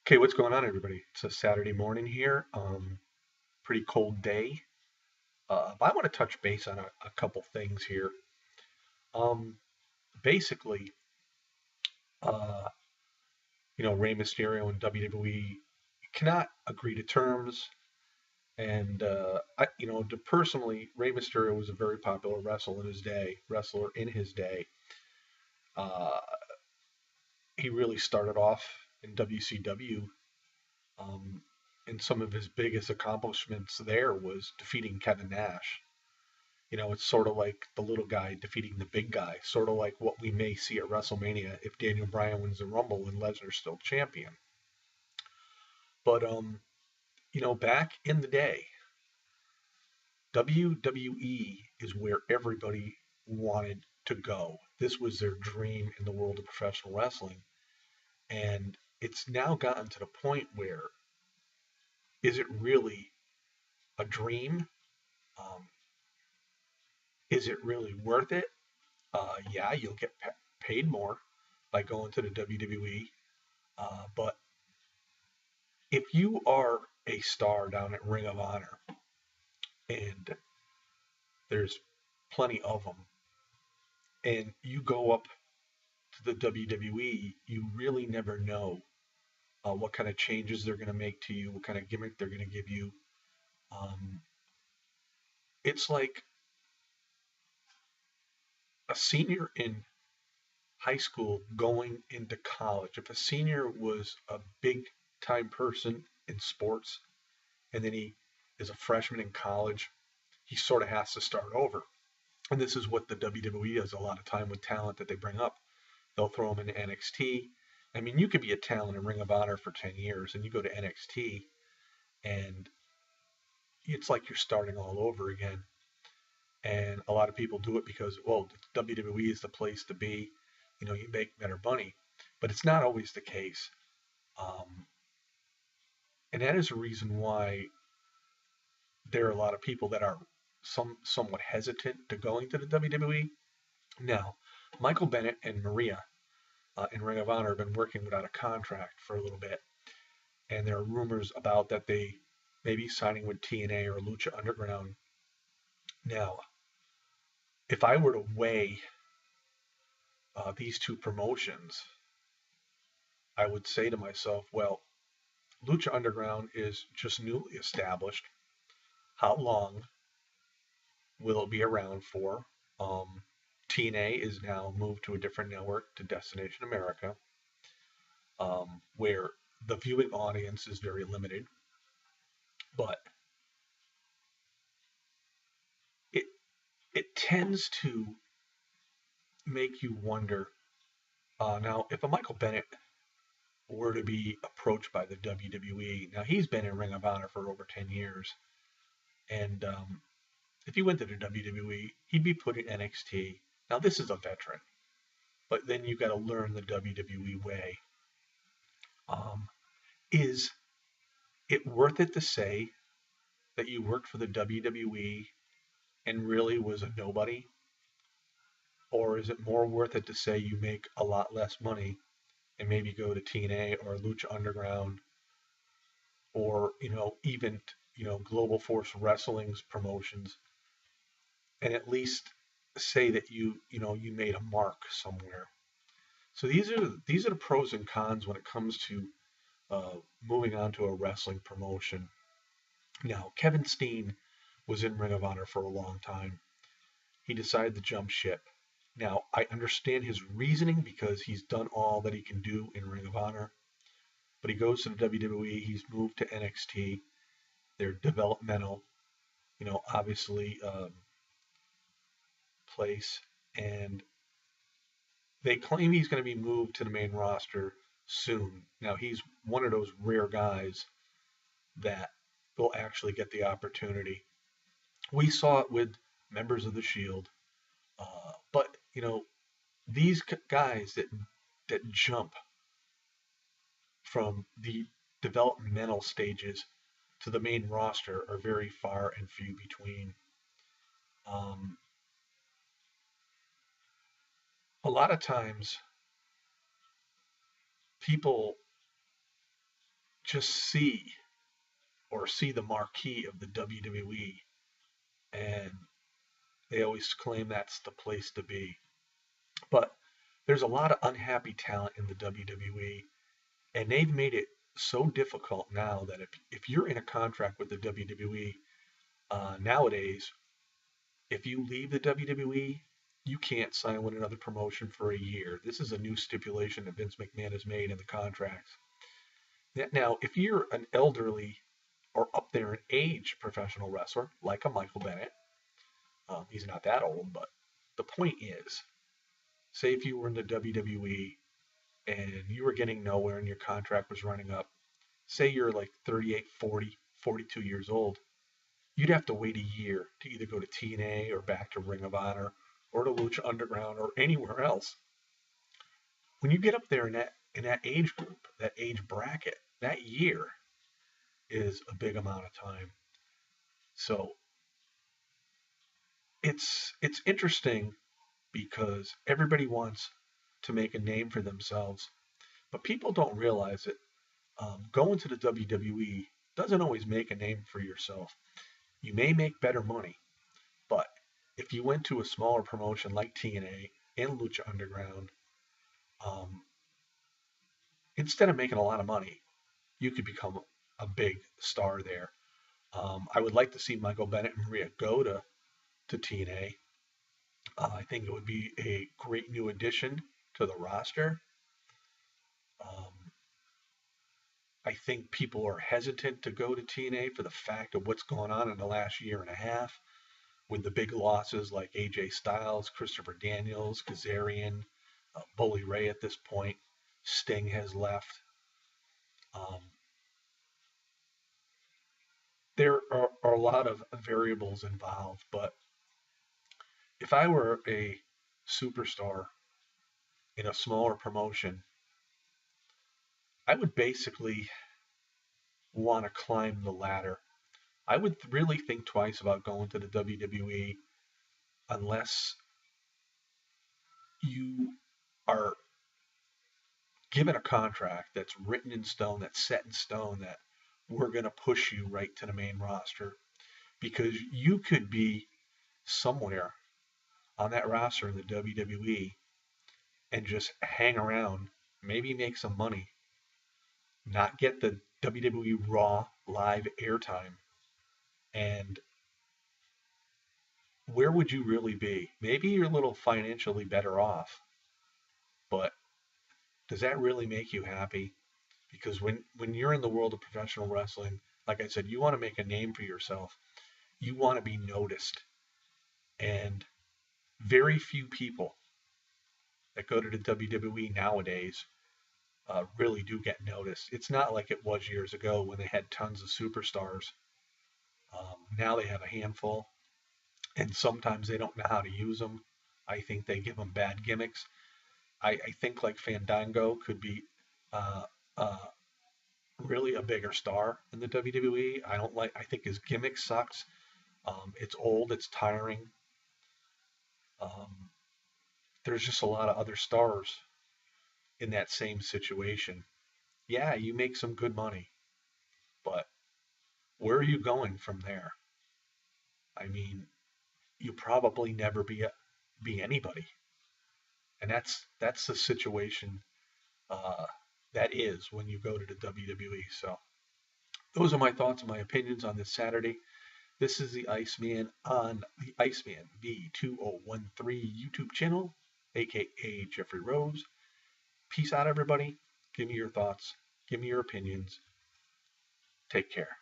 Okay, what's going on, everybody? It's a Saturday morning here. Pretty cold day. But I want to touch base on a couple things here. Um, basically, uh, Rey Mysterio and WWE cannot agree to terms. And personally, Rey Mysterio was a very popular wrestler in his day. Uh, he really started off in WCW. Um, and some of his biggest accomplishments there was defeating Kevin Nash. It's sort of like the little guy defeating the big guy, sort of like what we may see at WrestleMania if Daniel Bryan wins the Rumble and Lesnar's still champion. But back in the day, WWE is where everybody wanted to go. This was their dream in the world of professional wrestling, and it's now gotten to the point where is it really a dream? Um, is it really worth it? Yeah, you'll get paid more by going to the WWE. But if you are a star down at Ring of Honor, and there's plenty of them, and you go up to the WWE, you really never know what kind of changes they're going to make to you, what kind of gimmick they're going to give you. Um, it's like a senior in high school going into college. If a senior was a big time person in sports and then he is a freshman in college, he sort of has to start over. And this is what the WWE does a lot of time with talent that they bring up. They'll throw them into NXT. I mean, you could be a talent in Ring of Honor for 10 years and you go to NXT and it's like you're starting all over again. And a lot of people do it because, well, WWE is the place to be. You make better money. But it's not always the case. Um, and that is a reason why there are a lot of people that are somewhat hesitant to going to the WWE. Now, Michael Bennett and Maria in Ring of Honor have been working without a contract for a little bit, and there are rumors about that they may be signing with TNA or Lucha Underground. Now, if I were to weigh these two promotions, I would say to myself, well, Lucha Underground is just newly established. How long will it be around for? Um, TNA is now moved to a different network, to Destination America, where the viewing audience is very limited. But it it tends to make you wonder. Now, if a Michael Bennett were to be approached by the WWE, now he's been in Ring of Honor for over 10 years, and if he went to the WWE, he'd be put in NXT. Now, this is a veteran, but then you've got to learn the WWE way. Um, is it worth it to say that you worked for the WWE and really was a nobody? Or is it more worth it to say you make a lot less money and maybe go to TNA or Lucha Underground or, even, Global Force Wrestling's promotions and at least say that you made a mark somewhere. So these are the pros and cons when it comes to moving on to a wrestling promotion. Now, Kevin Steen was in Ring of Honor for a long time. He decided to jump ship. Now, I understand his reasoning because he's done all that he can do in Ring of Honor, but he goes to the WWE. He's moved to NXT. They're developmental, obviously place, and they claim he's going to be moved to the main roster soon. Now, he's one of those rare guys that will actually get the opportunity. We saw it with members of the Shield, but these guys that jump from the developmental stages to the main roster are very far and few between. Um, a lot of times, people just see the marquee of the WWE, and they always claim that's the place to be. But there's a lot of unhappy talent in the WWE, and they've made it so difficult now that if you're in a contract with the WWE nowadays, if you leave the WWE, you can't sign with another promotion for a year. This is a new stipulation that Vince McMahon has made in the contracts. Now, if you're an elderly or up there in age professional wrestler, like a Michael Bennett, he's not that old, but the point is, say if you were in the WWE and you were getting nowhere and your contract was running up, say you're like 38, 40, 42 years old, you'd have to wait a year to either go to TNA or back to Ring of Honor or to Lucha Underground or anywhere else. When you get up there in that age group, that age bracket, that year is a big amount of time. So it's interesting because everybody wants to make a name for themselves, but people don't realize it. Going to the WWE doesn't always make a name for yourself. You may make better money, but if you went to a smaller promotion like TNA and Lucha Underground, um, instead of making a lot of money, you could become a big star there. I would like to see Michael Bennett and Rhea go to TNA. I think it would be a great new addition to the roster. Um, I think people are hesitant to go to TNA for the fact of what's going on in the last year and a half with the big losses like AJ Styles, Christopher Daniels, Kazarian, Bully Ray at this point. Sting has left. Um, there are a lot of variables involved, but if I were a superstar in a smaller promotion, I would basically want to climb the ladder. I would really think twice about going to the WWE unless you are given a contract that's written in stone, that's set in stone, that we're going to push you right to the main roster because you could be somewhere on that roster in the WWE and just hang around, maybe make some money, not get the WWE Raw live airtime. And where would you really be? Maybe you're a little financially better off, but does that really make you happy? Because when you're in the world of professional wrestling, like I said, you want to make a name for yourself. You want to be noticed. And very few people that go to the WWE nowadays really do get noticed. It's not like it was years ago when they had tons of superstars. Now they have a handful, and sometimes they don't know how to use them. I think they give them bad gimmicks. I think like Fandango could be uh, uh, really a bigger star in the WWE. I don't like. I think his gimmick sucks. It's old. It's tiring. Um, there's just a lot of other stars in that same situation. Yeah, you make some good money, but where are you going from there? I mean, you probably never be anybody, and that's the situation uh, that is when you go to the WWE. So those are my thoughts and my opinions on this Saturday. This is the Iceman on the Iceman V2013 YouTube channel, aka Jeffrey Rose. Peace out, everybody. Give me your thoughts. Give me your opinions. Take care.